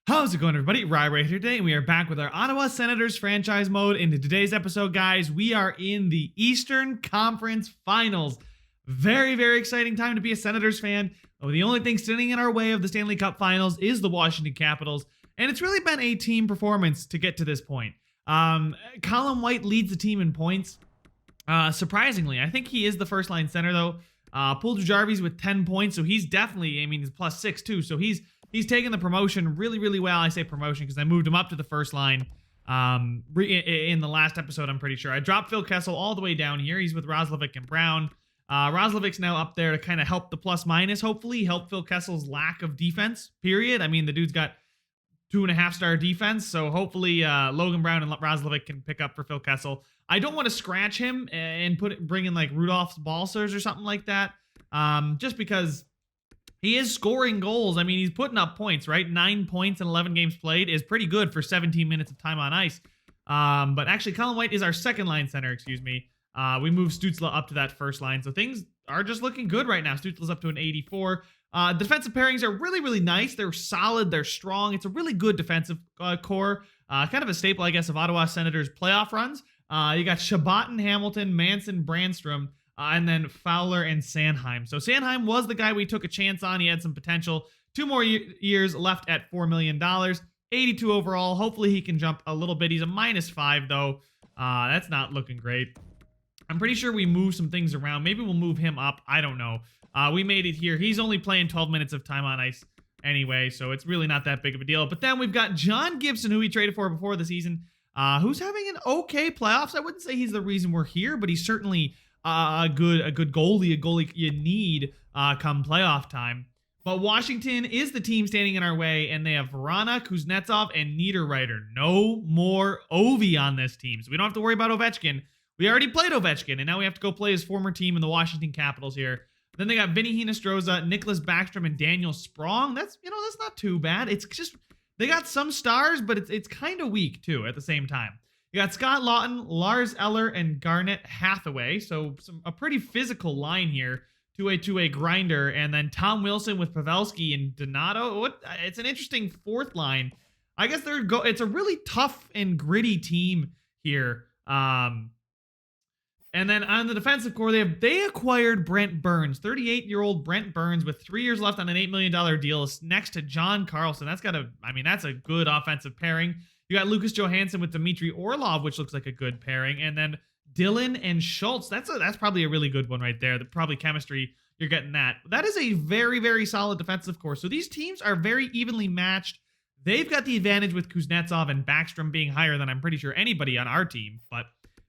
How's it going, everybody? Rye right here today, and we are back with our Ottawa Senators franchise mode. In today's episode, guys, we are in the Eastern Conference Finals. Very, very exciting time to be a Senators fan. The only thing standing in our way of the Stanley Cup Finals is the Washington Capitals, and it's really been a team performance to get to this point. Colin White leads the team in points. Surprisingly, I think he is the first-line center, though. Poole Jarvis with 10 points, so he's definitely, he's +6 too, so he's taken the promotion really, really well. I say promotion because I moved him up to the first line in the last episode, I'm pretty sure. I dropped Phil Kessel all the way down here. He's with Roslovic and Brown. Roslovic's now up there to kind of help the plus-minus, hopefully, help Phil Kessel's lack of defense, period. I mean, the dude's got 2.5-star defense, so hopefully Logan Brown and Roslovic can pick up for Phil Kessel. I don't want to scratch him and bring in like Rudolph's Balsers or something like that, just because he is scoring goals. I mean, he's putting up points, right? 9 points in 11 games played is pretty good for 17 minutes of time on ice. But actually, Colin White is our second-line center, excuse me. We moved Stützle up to that first line, so things are just looking good right now. Stützle's up to an 84. Defensive pairings are really, really nice. They're solid. They're strong. It's a really good defensive core. Kind of a staple, I guess, of Ottawa Senators playoff runs. You got Shabbat, Hamilton, Manson, Brandstrom, and then Fowler and Sanheim. So Sanheim was the guy we took a chance on. He had some potential. 2 more years left at $4 million. 82 overall. Hopefully he can jump a little bit. He's a -5, though. That's not looking great. I'm pretty sure we moved some things around. Maybe we'll move him up. I don't know. We made it here. He's only playing 12 minutes of time on ice anyway, so it's really not that big of a deal. But then we've got John Gibson, who we traded for before the season, who's having an okay playoffs. I wouldn't say he's the reason we're here, but he's certainly a good goalie, a goalie you need come playoff time. But Washington is the team standing in our way, and they have Vrana, Kuznetsov, and Niederreiter. No more Ovi on this team, so we don't have to worry about Ovechkin. We already played Ovechkin, and now we have to go play his former team in the Washington Capitals here. Then they got Vinny Hinostroza, Nicholas Backstrom, and Daniel Sprong. That's not too bad. It's just they got some stars, but it's kind of weak too at the same time. You got Scott Lawton, Lars Eller, and Garnet Hathaway. So a pretty physical line here. 2A grinder, and then Tom Wilson with Pavelski and Donato. It's an interesting fourth line. I guess it's a really tough and gritty team here. And then on the defensive core, they acquired Brent Burns, 38-year-old Brent Burns with 3 years left on an $8 million deal next to John CARLSON. That's a good offensive pairing. You got Lucas Johansson with Dmitry Orlov, which looks like a good pairing. And then Dylan and Schultz. That's probably a really good one right there. Probably chemistry, you're getting that. That is a very, very solid defensive core. So these teams are very evenly matched. They've got the advantage with Kuznetsov and Backstrom being higher than I'm pretty sure anybody on our team. But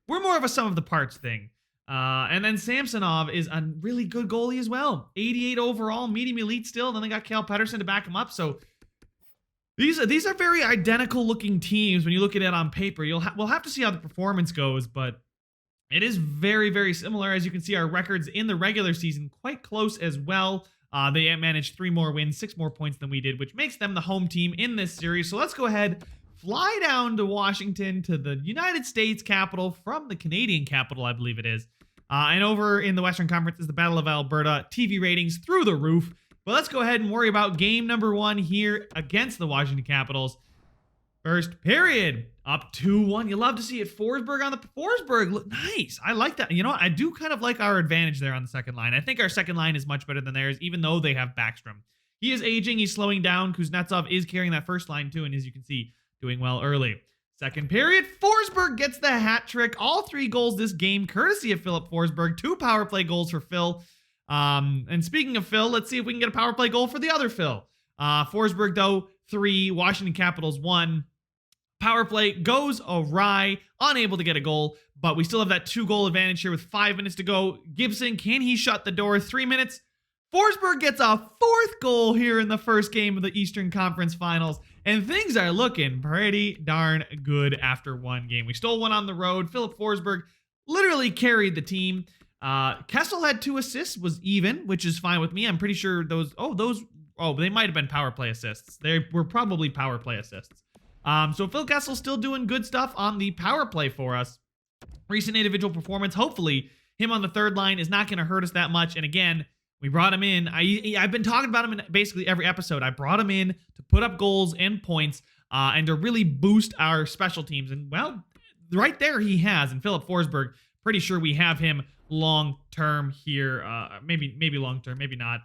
we're more of a sum of the parts thing. And then Samsonov is a really good goalie as well. 88 overall, medium elite still. Then they got Cal Pettersson to back him up. So these are very identical looking teams when you look at it on paper. We'll have to see how the performance goes, but it is very, very similar. As you can see, our records in the regular season quite close as well. They managed 3 more wins, 6 more points than we did, which makes them the home team in this series. So let's go ahead, fly down to Washington, to the United States capital from the Canadian capital, I believe it is. And over in the Western Conference is the Battle of Alberta. TV ratings through the roof. But let's go ahead and worry about game number 1 here against the Washington Capitals. First period, up 2-1. You love to see it. Forsberg on the Forsberg. Look nice. I like that. You know what? I do kind of like our advantage there on the second line. I think our second line is much better than theirs, even though they have Backstrom. He is aging. He's slowing down. Kuznetsov is carrying that first line too, and as you can see, doing well early. Second period, Forsberg gets the hat trick. All 3 goals this game, courtesy of Philip Forsberg. 2 power play goals for Phil. And speaking of Phil, let's see if we can get a power play goal for the other Phil. Forsberg, though, 3. Washington Capitals, 1. Power play goes awry. Unable to get a goal, but we still have that 2-goal advantage here with 5 minutes to go. Gibson, can he shut the door? 3 minutes. Forsberg gets a 4th goal here in the first game of the Eastern Conference Finals. And things are looking pretty darn good after 1 game. We stole 1 on the road. Philip Forsberg literally carried the team. Kessel had 2 assists, was even, which is fine with me. I'm pretty sure they might have been power play assists. They were probably power play assists. So Phil Kessel's still doing good stuff on the power play for us. Recent individual performance, hopefully, him on the third line is not going to hurt us that much. And again, We brought him in. I've been talking about him in basically every episode. I brought him in to put up goals and points and to really boost our special teams. And, well, right there he has. And Philip Forsberg, pretty sure we have him long-term here. Maybe long-term, maybe not.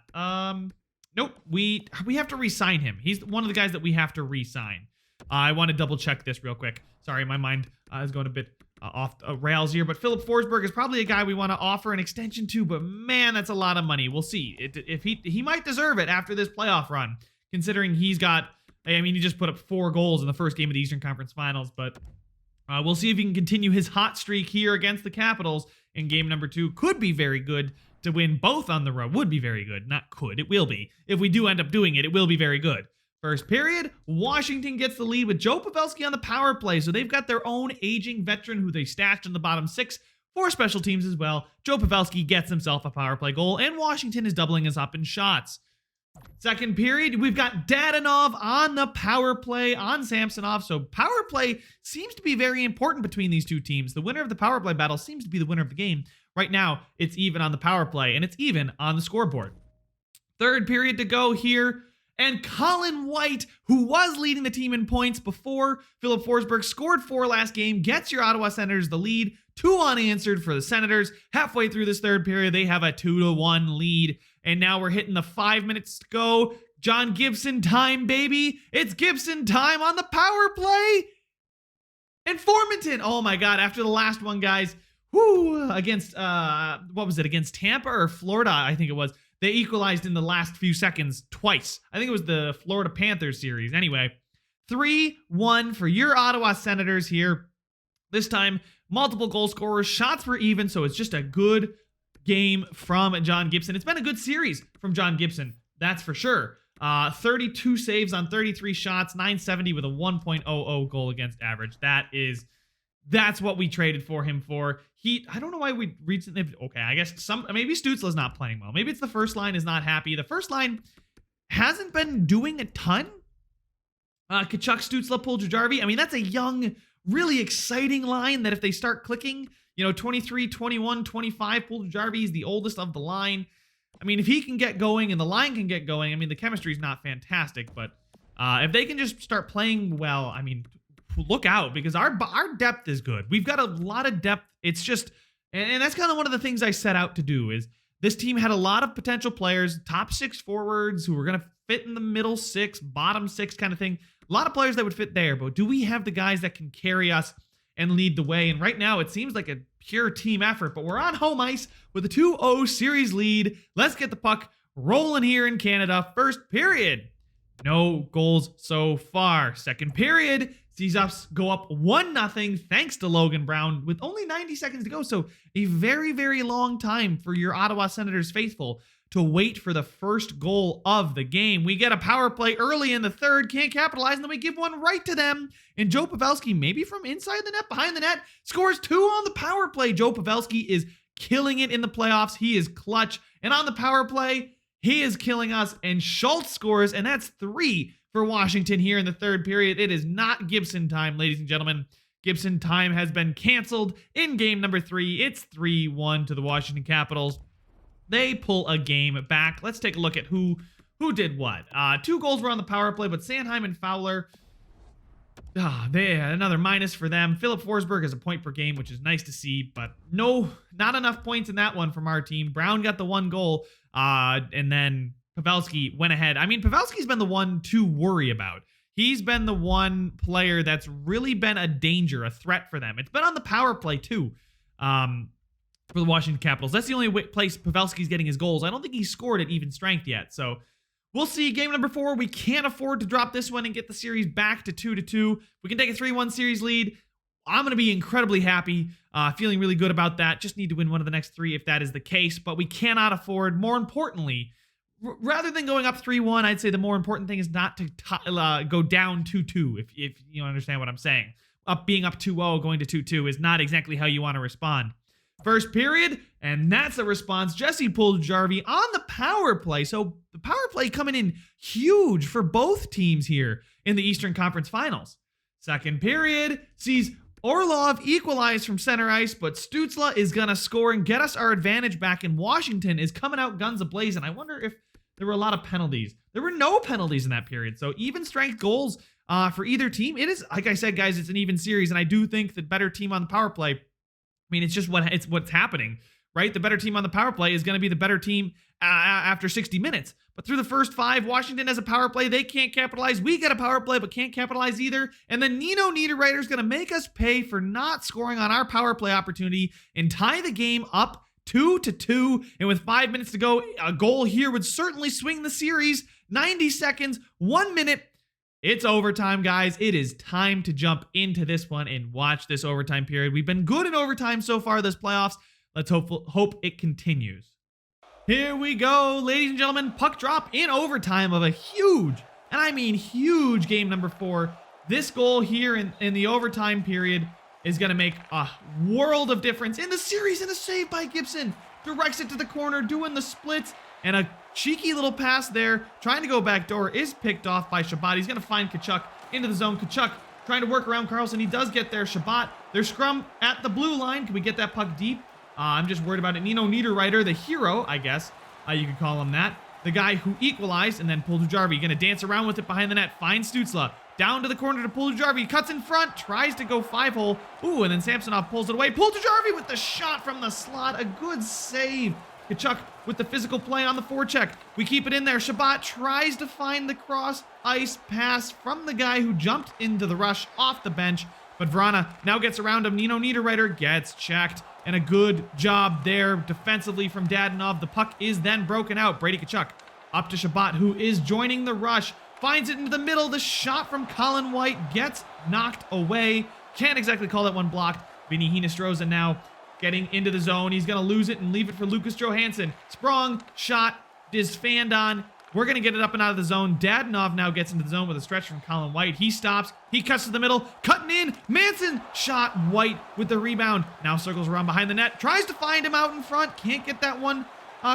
Nope, we have to re-sign him. He's one of the guys that we have to re-sign. I want to double-check this real quick. Sorry, my mind is going a bit off rails here, but Philip Forsberg is probably a guy we want to offer an extension to, but man, that's a lot of money. We'll see. If he might deserve it after this playoff run, considering he's got, I mean, he just put up 4 goals in the first game of the Eastern Conference Finals, but we'll see if he can continue his hot streak here against the Capitals in game number 2. Could be very good to win both on the road. Would be very good. Not could. It will be. If we do end up doing it, it will be very good. First period, Washington gets the lead with Joe Pavelski on the power play. So they've got their own aging veteran who they stashed in the bottom 6 for special teams as well. Joe Pavelski gets himself a power play goal, and Washington is doubling us up in shots. Second period, we've got Dadonov on the power play on Samsonov. So power play seems to be very important between these two teams. The winner of the power play battle seems to be the winner of the game. Right now, it's even on the power play, and it's even on the scoreboard. Third period to go here. And Colin White, who was leading the team in points before Philip Forsberg, scored 4 last game, gets your Ottawa Senators the lead. 2 unanswered for the Senators. Halfway through this third period, they have a 2-1 lead. And now we're hitting the 5 minutes to go. John Gibson time, baby. It's Gibson time on the power play. And Formanton. Oh my God, after the last one, guys. Against, what was it? Against Tampa or Florida, I think it was. They equalized in the last few seconds twice. I think it was the Florida Panthers series. Anyway, 3-1 for your Ottawa Senators here. This time, multiple goal scorers. Shots were even, so it's just a good game from John Gibson. It's been a good series from John Gibson, that's for sure. 32 saves on 33 shots, 970 with a 1.00 goal against average. That's what we traded for him for. I don't know why we recently. Okay, I guess maybe Stützle's not playing well. Maybe it's the first line is not happy. The first line hasn't been doing a ton. Tkachuk, Stützle, Puljujarvi. I mean, that's a young, really exciting line that if they start clicking, 23, 21, 25, Puljujarvi is the oldest of the line. I mean, if he can get going and the line can get going, I mean, the chemistry is not fantastic, but if they can just start playing well, I mean, look out, because our depth is good. We've got a lot of depth. It's just, and that's kind of one of the things I set out to do, is this team had a lot of potential players, top 6 forwards who were going to fit in the middle 6, bottom 6 kind of thing. A lot of players that would fit there, but do we have the guys that can carry us and lead the way? And right now it seems like a pure team effort, but we're on home ice with a 2-0 series lead. Let's get the puck rolling here in Canada. First period, no goals so far. Second period, sees us go up 1-0 thanks to Logan Brown with only 90 seconds to go. So a very, very long time for your Ottawa Senators faithful to wait for the first goal of the game. We get a power play early in the third, can't capitalize, and then we give one right to them. And Joe Pavelski, maybe from inside the net, behind the net, scores 2 on the power play. Joe Pavelski is killing it in the playoffs. He is clutch. And on the power play, he is killing us. And SCHULTZ scores, and that's 3 for Washington here in the third period. It is not Gibson time, ladies and gentlemen. Gibson time has been canceled in game number 3. It's 3-1 to the Washington Capitals. They pull a game back. Let's take a look at who did what. 2 goals were on the power play, but Sanheim and Fowler, they had another minus for them. Philip Forsberg has a point per game, which is nice to see, but no, not enough points in that one from our team. Brown got the 1 goal, and then Pavelski went ahead. I mean, Pavelski's been the one to worry about. He's been the one player that's really been a danger, a threat for them. It's been on the power play too, for the Washington Capitals. That's the only place Pavelski's getting his goals. I don't think he's scored at even strength yet. So we'll see. Game number 4. We can't afford to drop this one and get the series back to 2-2. We can take a 3-1 series lead. I'm going to be incredibly happy, feeling really good about that. Just need to win one of the next 3 if that is the case. But we cannot afford, more importantly, rather than going up 3-1, I'd say the more important thing is not to go down 2-2, if you understand what I'm saying. Being up 2-0, going to 2-2 is not exactly how you want to respond. First period, and that's the response. Jesse Puljujarvi on the power play. So the power play coming in huge for both teams here in the Eastern Conference Finals. Second period sees Orlov equalized from center ice, but Stützle is going to score and get us our advantage back, and Washington is coming out guns a-blazing. I wonder if there were a lot of penalties. There were no penalties in that period, so even strength goals for either team. It is, like I said, guys, it's an even series, and I do think the better team on the power play, I mean, it's just what's happening, right? The better team on the power play is going to be the better team after 60 minutes. But through the first 5, Washington has a power play. They can't capitalize. We get a power play, but can't capitalize either. And then Nino Niederreiter is going to make us pay for not scoring on our power play opportunity and tie the game up 2-2. And with 5 minutes to go, a goal here would certainly swing the series. 90 seconds, 1 minute. It's overtime, guys. It is time to jump into this one and watch this overtime period. We've been good in overtime so far this playoffs. Let's hope it continues. Here we go, ladies and gentlemen. Puck drop in overtime of a huge, and I mean huge, game number 4. This goal here in the overtime period is going to make a world of difference in the series, and a save by GIBSON. Directs it to the corner, doing the splits, and a cheeky little pass there, trying to go backdoor, is picked off by Chabot. He's going to find Tkachuk into the zone. Tkachuk trying to work around CARLSON. He does get there. Chabot, their scrum at the blue line. Can we get that puck deep? I'm just worried about it. Nino Niederreiter, the hero, I guess you could call him that. The guy who equalized and then Puljujärvi. Going to dance around with it behind the net. Finds Stützle. Down to the corner to Puljujärvi. Cuts in front. Tries to go 5-hole. Ooh, and then Samsonov pulls it away. Puljujärvi with the shot from the slot. A good save. Tkachuk with the physical play on the forecheck. We keep it in there. Chabot tries to find the cross ice pass from the guy who jumped into the rush off the bench. But Vrana now gets around him. Nino Niederreiter gets checked. And a good job there defensively from Dadonov. The puck is then broken out. Brady Tkachuk up to Chabot, who is joining the rush. Finds it into the middle. The shot from Colin White gets knocked away. Can't exactly call that one blocked. Vinny Hinostroza now getting into the zone. He's going to lose it and leave it for Lucas Johansson. Sprung, shot, is fanned on. We're going to get it up and out of the zone. Dadonov now gets into the zone with a stretch from Colin White. He stops. He cuts to the middle. Cutting in. Manson shot. White with the rebound. Now circles around behind the net. Tries to find him out in front. Can't get that one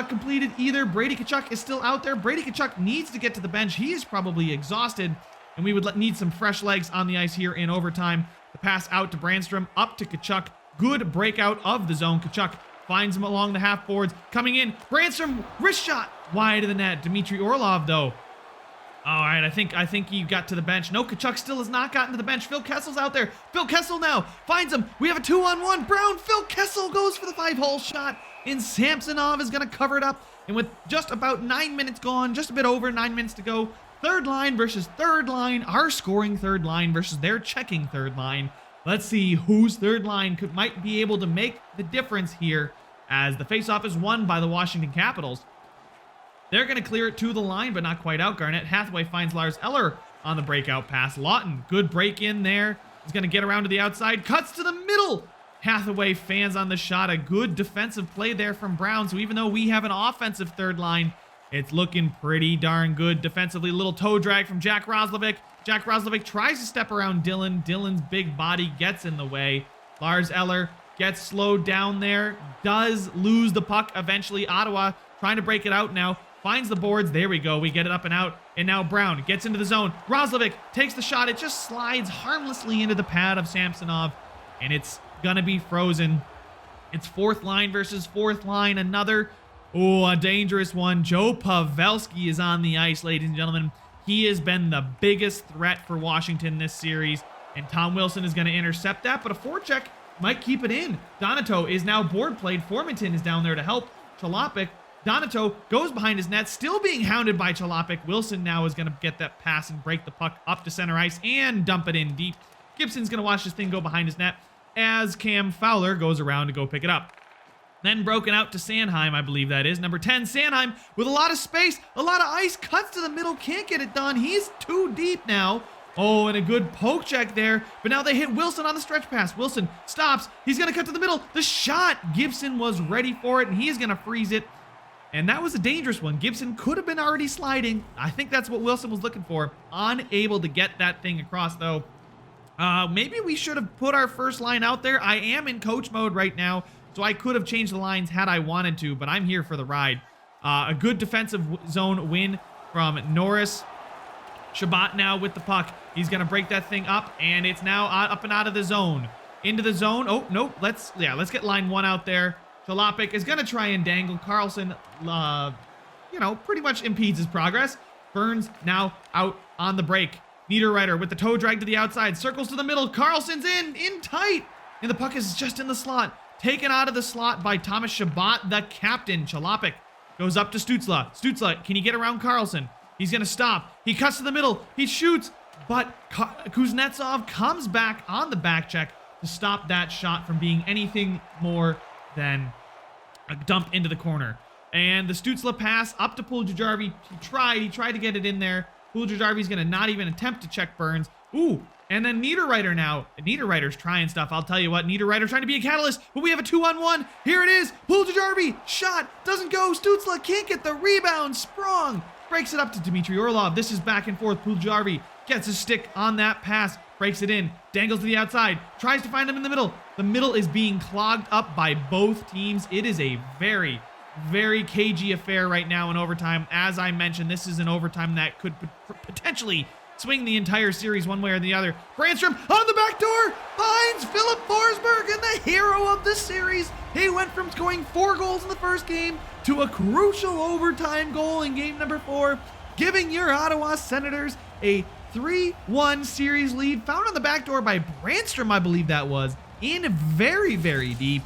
completed either. Brady Tkachuk is still out there. Brady Tkachuk needs to get to the bench. He is probably exhausted. And we would need some fresh legs on the ice here in overtime. The pass out to Brandstrom. Up to Tkachuk. Good breakout of the zone. Tkachuk finds him along the half boards. Coming in. Brandstrom. Wrist shot. Wide of the net. Dmitry Orlov, though. All right, I think he got to the bench. No, Tkachuk still has not gotten to the bench. Phil Kessel's out there. Phil Kessel now finds him. We have a 2-on-1. Brown. Phil Kessel goes for the 5-hole shot. And Samsonov is going to cover it up. And with just about 9 minutes gone, just a bit over 9 minutes to go, third line versus third line. Our scoring third line versus their checking third line. Let's see whose third line might be able to make the difference here, as the faceoff is won by the Washington Capitals. They're going to clear it to the line, but not quite out. Garnett Hathaway finds Lars Eller on the breakout pass. Lawton, good break in there. He's going to get around to the outside. Cuts to the middle. Hathaway fans on the shot. A good defensive play there from Brown. So even though we have an offensive third line, it's looking pretty darn good defensively. Little toe drag from Jack Roslovic. Jack Roslovic tries to step around Dylan. Dylan's big body gets in the way. Lars Eller gets slowed down there. Does lose the puck eventually. Ottawa trying to break it out now. Finds the boards. There we go. We get it up and out. And now Brown gets into the zone. Roslovic takes the shot. It just slides harmlessly into the pad of Samsonov. And it's going to be frozen. It's fourth line versus fourth line. Another, a dangerous one. Joe Pavelski is on the ice, ladies and gentlemen. He has been the biggest threat for Washington this series. And Tom Wilson is going to intercept that. But a forecheck might keep it in. Donato is now board played. Formanton is down there to help Chalopik. Donato goes behind his net, still being hounded by Chalopik. Wilson now is going to get that pass and break the puck up to center ice and dump it in deep. Gibson's going to watch this thing go behind his net as Cam Fowler goes around to go pick it up. Then broken out to Sanheim, I believe that is. Number 10, Sanheim, with a lot of space, a lot of ice, cuts to the middle, can't get it done. He's too deep now. Oh, and a good poke check there. But now they hit Wilson on the stretch pass. Wilson stops. He's going to cut to the middle. The shot. Gibson was ready for it, and he is going to freeze it. And that was a dangerous one. Gibson could have been already sliding. I think that's what Wilson was looking for. Unable to get that thing across, though. Maybe we should have put our first line out there. I am in coach mode right now, so I could have changed the lines had I wanted to, but I'm here for the ride. A good defensive zone win from Norris. Chabot now with the puck. He's going to break that thing up, and it's now up and out of the zone. into the zone. Oh, nope. Let's get line 1 out there. Chalopik is going to try and dangle. CARLSON, pretty much impedes his progress. Burns now out on the break. Niederreiter with the toe drag to the outside. Circles to the middle. CARLSON's in tight. And the puck is just in the slot. Taken out of the slot by Thomas Chabot, the captain. Chalopik goes up to Stützle. Stützle, can he get around CARLSON? He's going to stop. He cuts to the middle. He shoots. But Kuznetsov comes back on the back check to stop that shot from being anything more than a dump into the corner. And the Stützle pass up to Puljujärvi. He tried to get it in there. Puljujärvi's going to not even attempt to check Burns. Ooh, and then Niederreiter now. Niederreiter's trying stuff. I'll tell you what, Niederreiter trying to be a catalyst, but we have a 2-on-1. Here it is. Puljujärvi, shot, doesn't go. Stützle can't get the rebound. Sprong breaks it up to Dmitry Orlov. This is back and forth. Puljujärvi gets his stick on that pass, breaks it in, dangles to the outside, tries to find him in the middle. The middle is being clogged up by both teams. It is a very, very cagey affair right now in overtime. As I mentioned, this is an overtime that could potentially swing the entire series one way or the other. Brandstrom on the back door finds Philip Forsberg, and the hero of the series. He went from scoring 4 goals in the first game to a crucial overtime goal in game number 4, giving your Ottawa Senators a 3-1 series lead, found on the back door by Brandstrom, I believe that was, in very, very deep.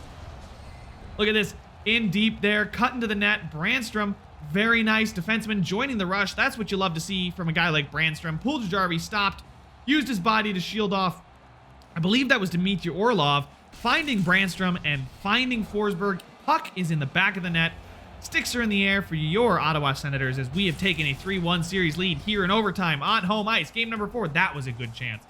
Look at this, in deep there, cut into the net. Brandstrom, very nice defenseman, joining the rush. That's what you love to see from a guy like Brandstrom. Puljujärvi stopped, used his body to shield off, I believe that was Dmitry Orlov, finding Brandstrom and finding Forsberg. Puck is in the back of the net. Sticks are in the air for your Ottawa Senators as we have taken a 3-1 series lead here in overtime on home ice. Game number 4, that was a good chance.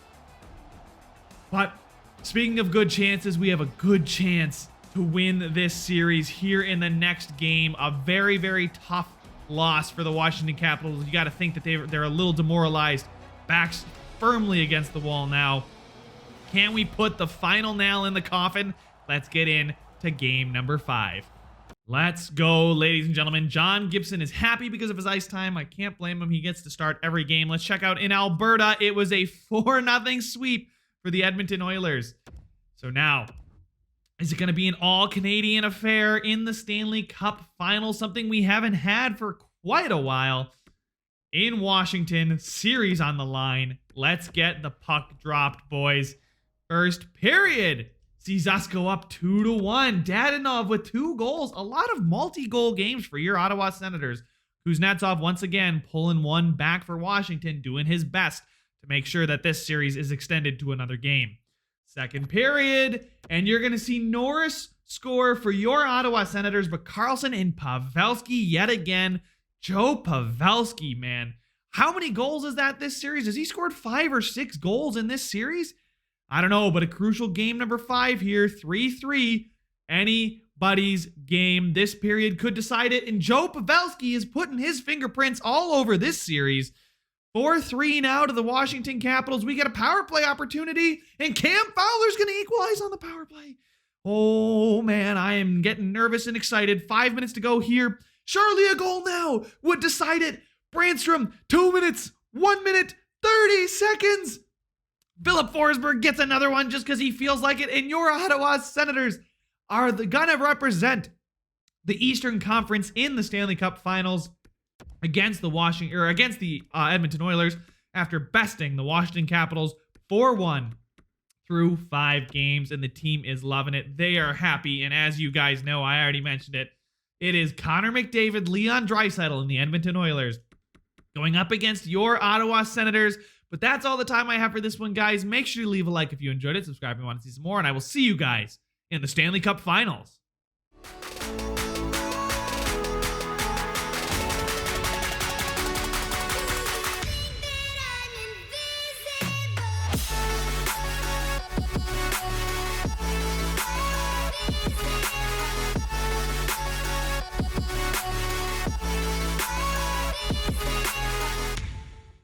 But speaking of good chances, we have a good chance to win this series here in the next game. A very, very tough loss for the Washington Capitals. You got to think that they're a little demoralized. Backs firmly against the wall now. Can we put the final nail in the coffin? Let's get in to game number 5. Let's go, ladies and gentlemen. John Gibson is happy because of his ice time. I can't blame him. He gets to start every game. Let's check out in Alberta. It was a 4-0 sweep for the Edmonton Oilers. So now, is it going to be an all-Canadian affair in the Stanley Cup final? Something we haven't had for quite a while. In Washington, series on the line. Let's get the puck dropped, boys. First period sees us go up 2-1. Dadonov with 2 goals. A lot of multi-goal games for your Ottawa Senators. Kuznetsov once again pulling one back for Washington, doing his best to make sure that this series is extended to another game. Second period, and you're going to see Norris score for your Ottawa Senators, but CARLSON and Pavelski yet again. Joe Pavelski, man. How many goals is that this series? Has he scored 5 or 6 goals in this series? I don't know, but a crucial game number 5 here, 3-3. Anybody's game. This period could decide it, and Joe Pavelski is putting his fingerprints all over this series. 4-3 now to the Washington Capitals. We get a power play opportunity, and Cam Fowler's going to equalize on the power play. Oh, man, I am getting nervous and excited. 5 minutes to go here. Surely a goal now would decide it. Brandstrom, 2 minutes, 1 minute, 30 seconds. Philip Forsberg gets another one just because he feels like it, and your Ottawa Senators are gonna represent the Eastern Conference in the Stanley Cup Finals against the Edmonton Oilers after besting the Washington Capitals 4-1 through 5 games, and the team is loving it. They are happy, and as you guys know, I already mentioned it, it is Connor McDavid, Leon Draisaitl, and the Edmonton Oilers going up against your Ottawa Senators. But that's all the time I have for this one, guys. Make sure you leave a like if you enjoyed it, subscribe if you want to see some more, and I will see you guys in the Stanley Cup Finals.